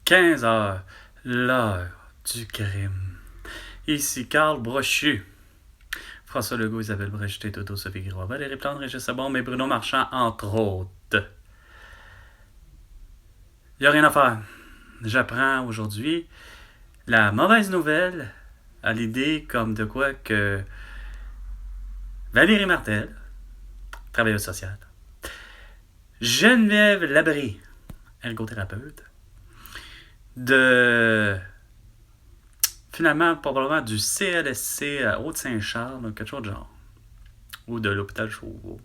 15 heures, l'heure du crime. Ici Carl Brochu. François Legault, Isabelle Brecheté, Toto, Sophie Giroir, Valérie Plante, Régis Sabon, mais Bruno Marchand, entre autres. Il n'y a rien à faire. J'apprends aujourd'hui la mauvaise nouvelle à l'idée comme de quoi que Valérie Martel, travailleuse sociale, Geneviève Labrie, ergothérapeute, finalement, probablement du CLSC à Haute-Saint-Charles, quelque chose de genre. Ou de l'hôpital Chauveau.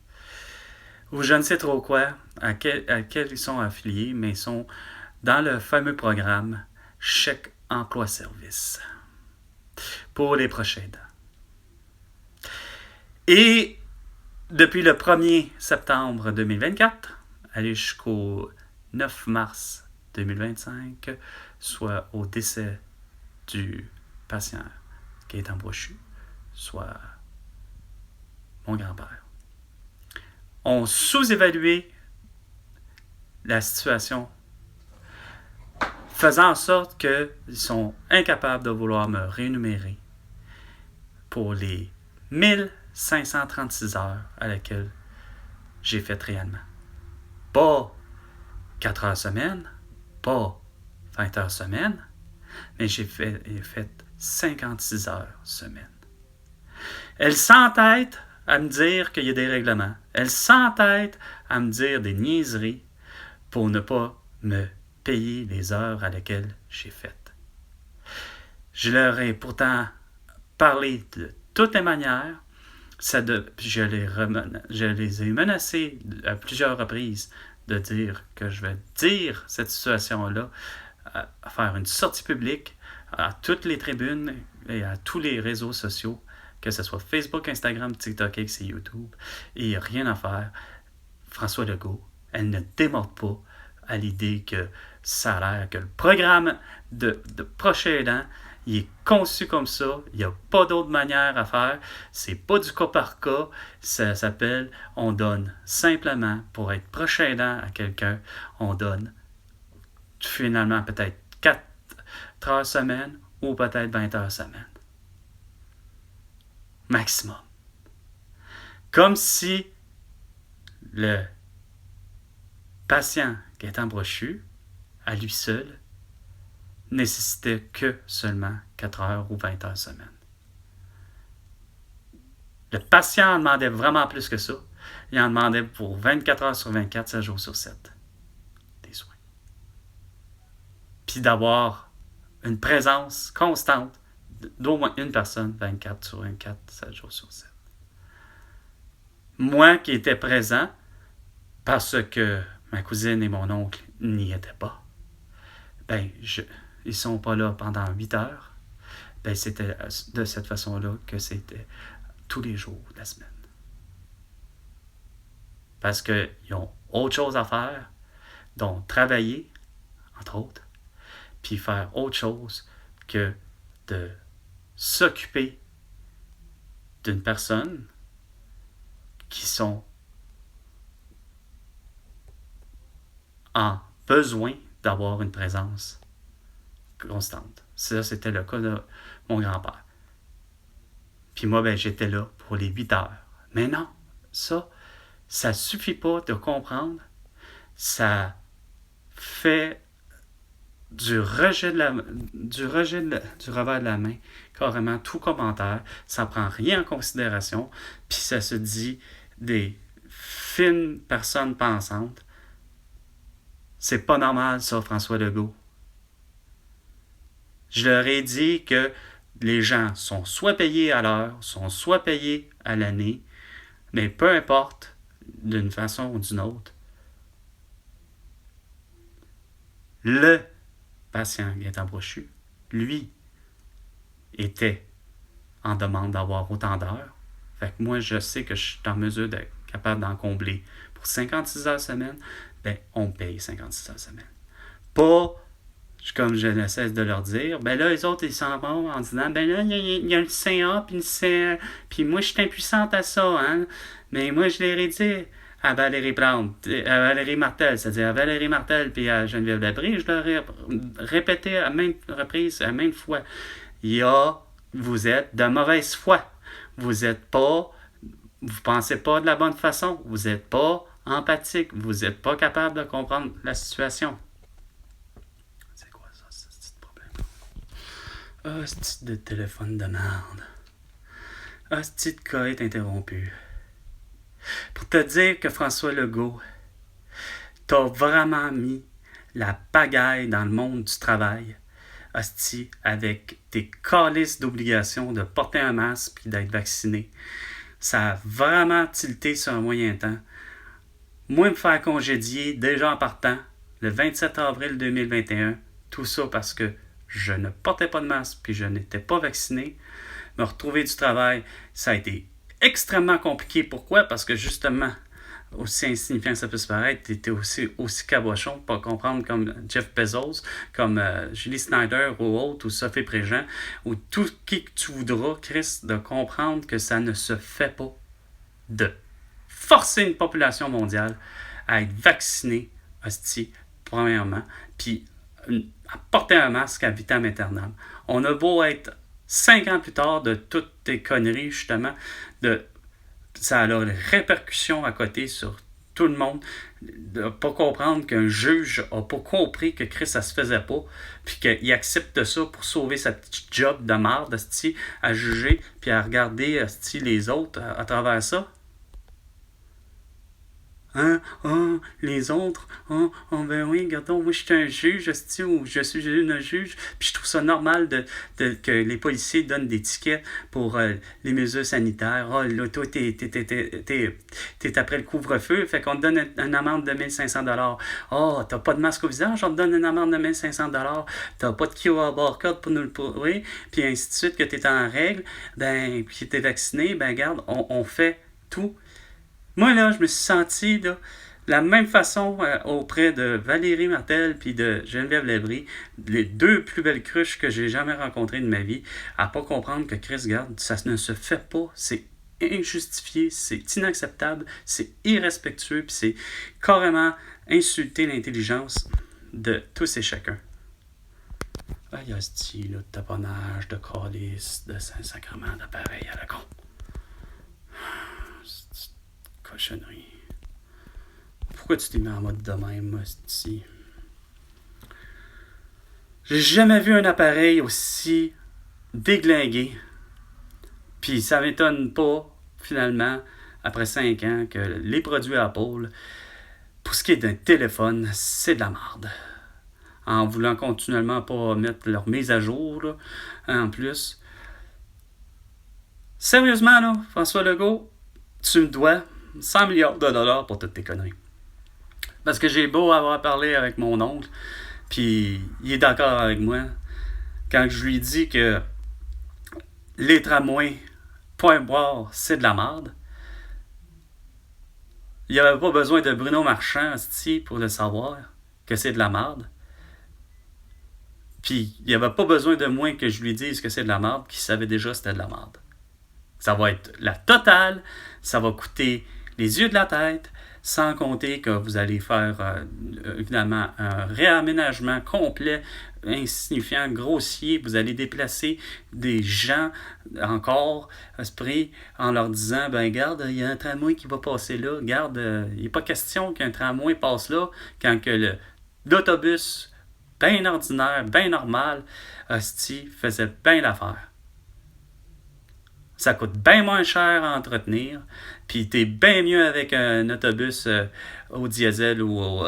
Ou je ne sais trop quoi, à quel ils sont affiliés, mais ils sont dans le fameux programme Chèque Emploi Service pour les prochains aidants. Et depuis le 1er septembre 2024, aller jusqu'au 9 mars 2025, soit au décès du patient qui est embrochu, soit mon grand-père, ont sous-évalué la situation, faisant en sorte qu'ils sont incapables de vouloir me rémunérer pour les 1536 heures à laquelle j'ai fait réellement. Pas 4 heures semaine, pas 20 heures semaine, mais j'ai fait 56 heures semaine. Elle s'entête à me dire qu'il y a des règlements. Elle s'entête à me dire des niaiseries pour ne pas me payer les heures à laquelle j'ai fait. Je leur ai pourtant parlé de toutes les manières. Je les ai menacés à plusieurs reprises de dire que je vais dire cette situation-là, à faire une sortie publique à toutes les tribunes et à tous les réseaux sociaux, que ce soit Facebook, Instagram, TikTok, X et YouTube. Et il n'y a rien à faire. François Legault, elle ne démorde pas à l'idée que ça a l'air que le programme de prochain aidant, il est conçu comme ça. Il n'y a pas d'autre manière à faire. C'est pas du cas par cas. Ça s'appelle, on donne simplement, pour être prochain aidant à quelqu'un, on donne finalement peut-être 4 heures semaine ou peut-être 20 heures semaine. Maximum. Comme si le patient qui est embrochu, à lui seul, nécessitait que seulement 4 heures ou 20 heures semaine. Le patient en demandait vraiment plus que ça. Il en demandait pour 24 heures sur 24, 7 jours sur 7. Des soins. Puis d'avoir une présence constante d'au moins une personne 24 sur 24, 7 jours sur 7. Moi qui étais présent, parce que ma cousine et mon oncle n'y étaient pas, ils sont pas là pendant 8 heures, c'était de cette façon-là que c'était tous les jours de la semaine. Parce qu'ils ont autre chose à faire, dont travailler, entre autres, puis faire autre chose que de s'occuper d'une personne qui sont en besoin d'avoir une présence constante. Ça, c'était le cas de mon grand-père. Puis moi, j'étais là pour les 8 heures. Mais non, ça suffit pas de comprendre. Ça fait du revers de la main, carrément tout commentaire. Ça prend rien en considération. Puis ça se dit des fines personnes pensantes. C'est pas normal, ça, François Legault. Je leur ai dit que les gens sont soit payés à l'heure, sont soit payés à l'année, mais peu importe, d'une façon ou d'une autre, le patient qui est embrochu, lui, était en demande d'avoir autant d'heures. Fait que moi, je sais que je suis en mesure d'être capable d'en combler. Pour 56 heures semaine, on paye 56 heures semaine. Pas, comme je ne cesse de leur dire, là, les autres, ils s'en vont en disant, là, il y a le CA, puis le CA, puis moi, je suis impuissante à ça, hein. Mais moi, je leur ai dit, à Valérie Plante, à Valérie Martel, c'est-à-dire à Valérie Martel puis à Geneviève Labrie, je leur ai répété à maintes reprises, à maintes fois, vous êtes de mauvaise foi. Vous êtes pas, vous pensez pas de la bonne façon. Vous êtes pas empathique. Vous n'êtes pas capable de comprendre la situation. C'est quoi ça, ce petit problème? Ah, ce petit de téléphone de merde. Ah, ce petit cas est interrompu. Pour te dire que François Legault, t'as vraiment mis la pagaille dans le monde du travail, hostie, avec tes calices d'obligation de porter un masque puis d'être vacciné. Ça a vraiment tilté sur un moyen temps. Moi, me faire congédier déjà en partant le 27 avril 2021, tout ça parce que je ne portais pas de masque puis je n'étais pas vacciné. Me retrouver du travail, ça a été extrêmement compliqué. Pourquoi? Parce que justement, aussi insignifiant que ça peut se paraître, tu étais aussi cabochon pour comprendre comme Jeff Bezos, comme Julie Snyder ou autre, ou Sophie Préjean, ou tout qui que tu voudras, Chris, de comprendre que ça ne se fait pas de forcer une population mondiale à être vaccinée, hostie, premièrement, puis à porter un masque à vitam aeternam. On a beau être 5 ans plus tard de toutes tes conneries, justement, ça a des répercussions à côté sur tout le monde. De ne pas comprendre qu'un juge n'a pas compris que Chris, ça se faisait pas, puis qu'il accepte ça pour sauver sa petite job de marde, à juger, puis à regarder les autres à travers ça. Hein? Oh, les autres, ben oui, regardons, moi je suis un juge, ou je suis une juge, puis je trouve ça normal que les policiers donnent des tickets pour les mesures sanitaires. Oh, là, toi, t'es après le couvre-feu, fait qu'on te donne une amende de 1500$. Oh, t'as pas de masque au visage, on te donne une amende de 1500$. T'as pas de QR barcode pour nous le prouver, puis ainsi de suite, que t'es en règle, ben, puis t'es vacciné, ben, regarde, on fait tout. Moi, là, je me suis senti, là, de la même façon auprès de Valérie Martel puis de Geneviève Labrie, les deux plus belles cruches que j'ai jamais rencontrées de ma vie, à pas comprendre que Chris, garde, ça ne se fait pas, c'est injustifié, c'est inacceptable, c'est irrespectueux, puis c'est carrément insulter l'intelligence de tous et chacun. Ah, il y a ce style de taponnage, de calice, de Saint-Sacrement, d'appareil à la con. Cochonnerie. Pourquoi tu t'es mis en mode de même, hostie? J'ai jamais vu un appareil aussi déglingué. Puis ça m'étonne pas, finalement, après 5 ans, que les produits Apple, pour ce qui est d'un téléphone, c'est de la merde. En voulant continuellement pas mettre leur mise à jour, là, en plus. Sérieusement, là, François Legault, tu me dois 100 milliards de dollars pour toutes tes conneries. Parce que j'ai beau avoir parlé avec mon oncle, puis il est d'accord avec moi, quand je lui dis que les tramways, point boire, c'est de la merde. Il n'y avait pas besoin de Bruno Marchand pour le savoir que c'est de la merde. Puis il n'y avait pas besoin de moi que je lui dise que c'est de la merde, qu'il savait déjà que c'était de la merde. Ça va être la totale, ça va coûter les yeux de la tête, sans compter que vous allez faire évidemment un réaménagement complet, insignifiant, grossier. Vous allez déplacer des gens encore, esprit, en leur disant, ben garde, il y a un tramway qui va passer là, garde, il n'est pas question qu'un tramway passe là, quand que l'autobus, bien ordinaire, bien normal, faisait bien l'affaire. Ça coûte bien moins cher à entretenir. Puis t'es bien mieux avec un autobus au diesel ou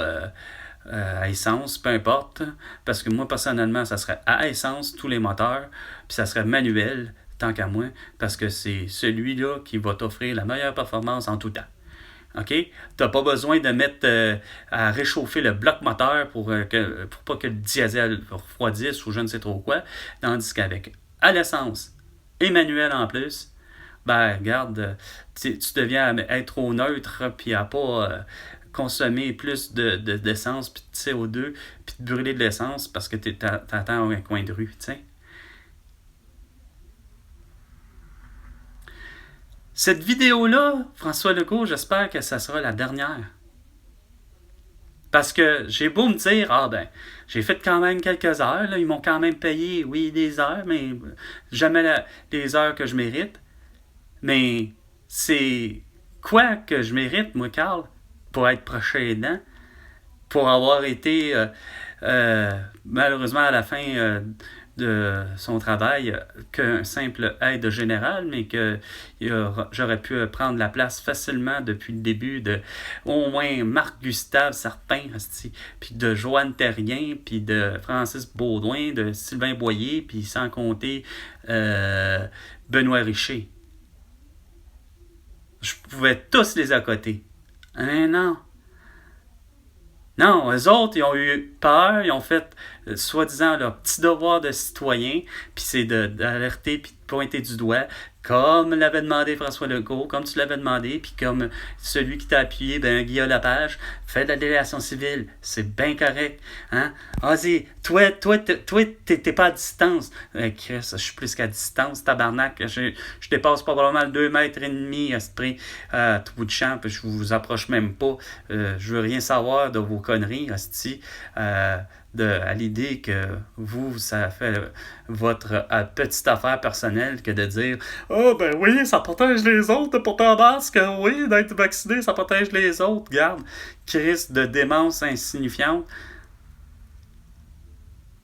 à essence, peu importe. Parce que moi, personnellement, ça serait à essence, tous les moteurs. Puis ça serait manuel, tant qu'à moi. Parce que c'est celui-là qui va t'offrir la meilleure performance en tout temps. OK? T'as pas besoin de mettre à réchauffer le bloc moteur pour pas que le diesel refroidisse ou je ne sais trop quoi. Tandis qu'avec à l'essence, et manuel en plus, ben regarde, tu deviens être au neutre puis à pas consommer plus d'essence puis de CO2 puis de brûler de l'essence parce que t'attends un coin de rue, tu sais. Cette vidéo-là, François Legault, j'espère que ça sera la dernière. Parce que j'ai beau me dire, j'ai fait quand même quelques heures, là, ils m'ont quand même payé, oui, des heures, mais jamais les heures que je mérite. Mais c'est quoi que je mérite, moi, Carl, pour être prochain aidant, pour avoir été, malheureusement, à la fin de son travail, qu'un simple aide général, mais que j'aurais pu prendre la place facilement depuis le début de au moins Marc-Gustave Sarpin, puis de Joanne Terrien, puis de Francis Baudouin, de Sylvain Boyer, puis sans compter Benoît Richer. Je pouvais tous les accoter. Non. Non, eux autres, ils ont eu peur, ils ont fait, soi-disant, leur petit devoir de citoyen, puis c'est d'alerter puis de pointer du doigt, comme l'avait demandé François Legault, comme tu l'avais demandé, puis comme celui qui t'a appuyé, Guillaume Lepage, fait de la délégation civile, c'est bien correct, hein? Vas-y, toi, t'es pas à distance. Chris, je suis plus qu'à distance, tabarnak, je dépasse probablement 2 mètres et demi à tout bout de champ, puis je vous approche même pas, je veux rien savoir de vos conneries, hostie, à l'idée que vous, ça fait votre petite affaire personnelle que de dire ben oui, ça protège les autres de porter un masque, oui, d'être vacciné, ça protège les autres. Regarde, crise de démence insignifiante.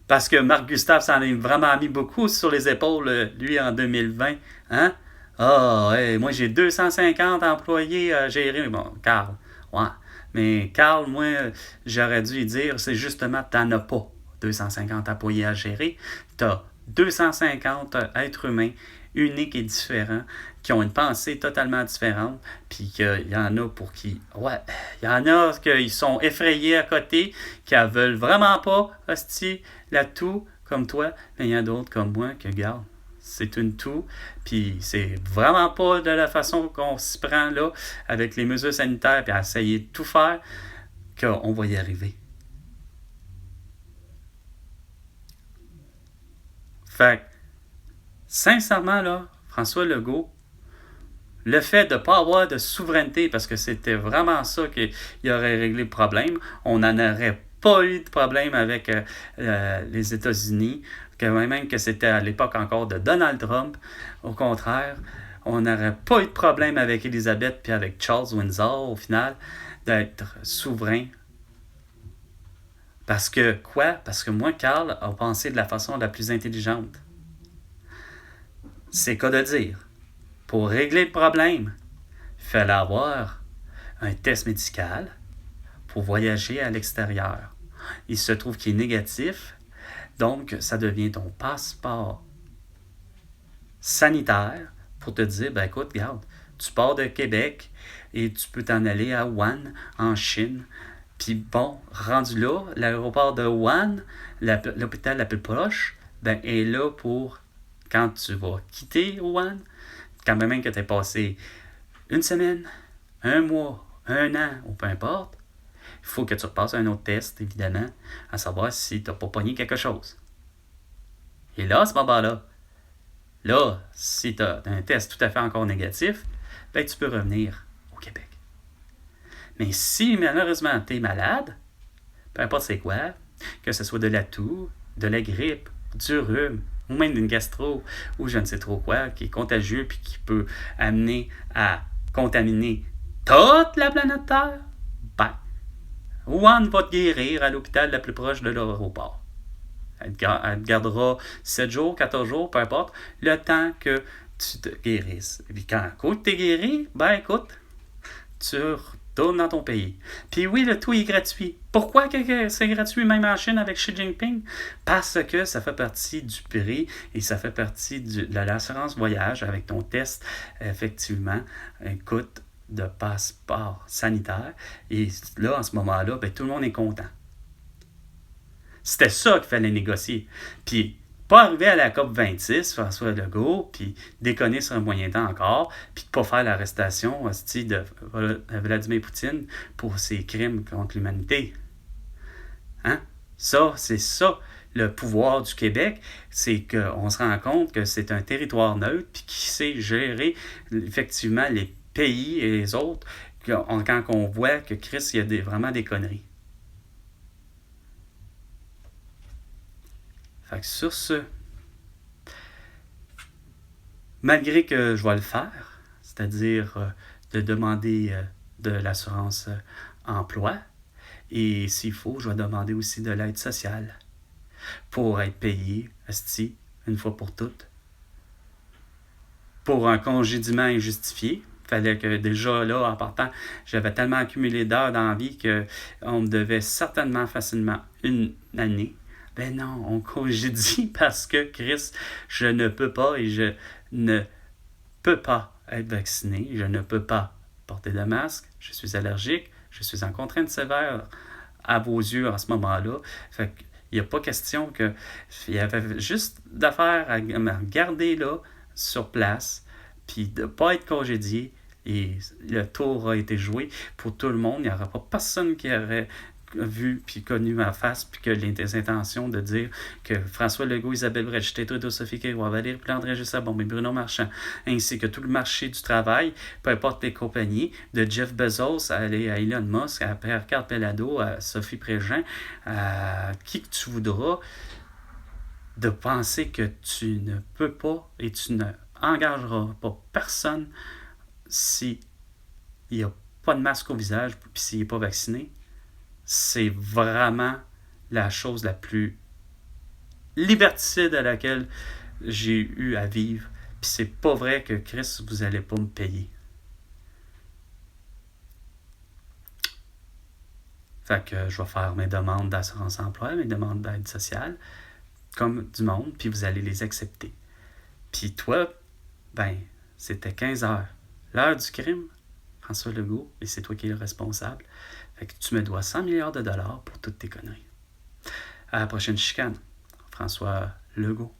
Parce que Marc-Gustave s'en est vraiment mis beaucoup sur les épaules, lui, en 2020. Hein? Moi, j'ai 250 employés à gérer. Bon, Carl, ouais. Mais Carl, moi, j'aurais dû lui dire, c'est justement, t'en as pas 250 employés à gérer. T'as 250 êtres humains uniques et différents qui ont une pensée totalement différente, puis qu'il y en a pour qui, il y en a qui sont effrayés à côté, qui ne veulent vraiment pas, hostie, la toux, comme toi, mais il y en a d'autres comme moi qui regardent. C'est une toux, puis c'est vraiment pas de la façon qu'on s'y prend là, avec les mesures sanitaires, puis à essayer de tout faire, qu'on va y arriver. Fait sincèrement, là, François Legault, le fait de ne pas avoir de souveraineté, parce que c'était vraiment ça qui aurait réglé le problème, on n'en aurait pas eu de problème avec les États-Unis, même que c'était à l'époque encore de Donald Trump. Au contraire, on n'aurait pas eu de problème avec Elizabeth puis avec Charles Windsor, au final, d'être souverain. Parce que, quoi? Parce que moi, Carl, a pensé de la façon la plus intelligente. C'est qu'à de dire. Pour régler le problème, il fallait avoir un test médical pour voyager à l'extérieur. Il se trouve qu'il est négatif, donc ça devient ton passeport sanitaire pour te dire, écoute, regarde, tu pars de Québec et tu peux t'en aller à Wuhan, en Chine. Puis bon, rendu là, l'aéroport de Wuhan, l'hôpital le plus proche, est là pour quand tu vas quitter Wuhan, quand même que tu aies passé une semaine, un mois, un an, ou peu importe, il faut que tu repasses un autre test, évidemment, à savoir si tu n'as pas pogné quelque chose. Et là, à ce moment-là, si tu as un test tout à fait encore négatif, tu peux revenir au Québec. Mais si malheureusement tu es malade, peu importe c'est quoi, que ce soit de la toux, de la grippe, du rhume, ou même d'une gastro, ou je ne sais trop quoi, qui est contagieux puis qui peut amener à contaminer toute la planète Terre, Wuhan va te guérir à l'hôpital le plus proche de l'aéroport. Elle te gardera 7 jours, 14 jours, peu importe, le temps que tu te guérisses. Et puis quand tu es guéri, écoute, tu retournes dans ton pays. Puis oui, le tout est gratuit. Pourquoi que c'est gratuit même en Chine avec Xi Jinping? Parce que ça fait partie du prix et ça fait partie de l'assurance voyage avec ton test, effectivement, coûte de passeport sanitaire. Et là, en ce moment-là, tout le monde est content. C'était ça qu'il fallait négocier. Puis, pas arriver à la COP26, François Legault, puis déconner sur un moyen temps encore, puis de pas faire l'arrestation de Vladimir Poutine pour ses crimes contre l'humanité. Hein? Ça, c'est ça le pouvoir du Québec, c'est qu'on se rend compte que c'est un territoire neutre puis qui sait gérer effectivement les pays et les autres quand on voit que Chris, il y a vraiment des conneries. Fait que sur ce, malgré que je vais le faire, c'est-à-dire de demander de l'assurance emploi, et s'il faut, je vais demander aussi de l'aide sociale pour être payé, asti, une fois pour toutes. Pour un congédiement injustifié, fallait que déjà là, en partant, j'avais tellement accumulé d'heures dans la vie qu'on me devait certainement facilement une année. Ben non, on congédie parce que Chris, je ne peux pas et je ne peux pas être vacciné, je ne peux pas porter de masque, je suis allergique, je suis en contrainte sévère à vos yeux en ce moment-là. Fait qu'il n'y a pas question que... Il y avait juste d'affaires à me garder là, sur place, puis de ne pas être congédié. Et le tour a été joué pour tout le monde. Il n'y aura pas personne qui aurait vu puis connu ma face puis que les intentions de dire que François Legault, Isabelle Brett, Justin Trudeau, Sophie Quéroy, Valérie Plante, Régis Sabon et Bruno Marchand, ainsi que tout le marché du travail, peu importe les compagnies, de Jeff Bezos à Elon Musk, à Pierre-Carl Pelado, à Sophie Préjean, à qui que tu voudras, de penser que tu ne peux pas et tu ne engageras pas personne s'il n'y a pas de masque au visage puis s'il n'est pas vacciné. C'est vraiment la chose la plus liberticide à laquelle j'ai eu à vivre. Puis c'est pas vrai que Chris, vous allez pas me payer. Fait que je vais faire mes demandes d'assurance emploi, mes demandes d'aide sociale, comme du monde, puis vous allez les accepter. Puis toi, ben, c'était 15 heures. L'heure du crime, François Legault, et c'est toi qui es le responsable. Fait que tu me dois 100 milliards de dollars pour toutes tes conneries. À la prochaine chicane, François Legault.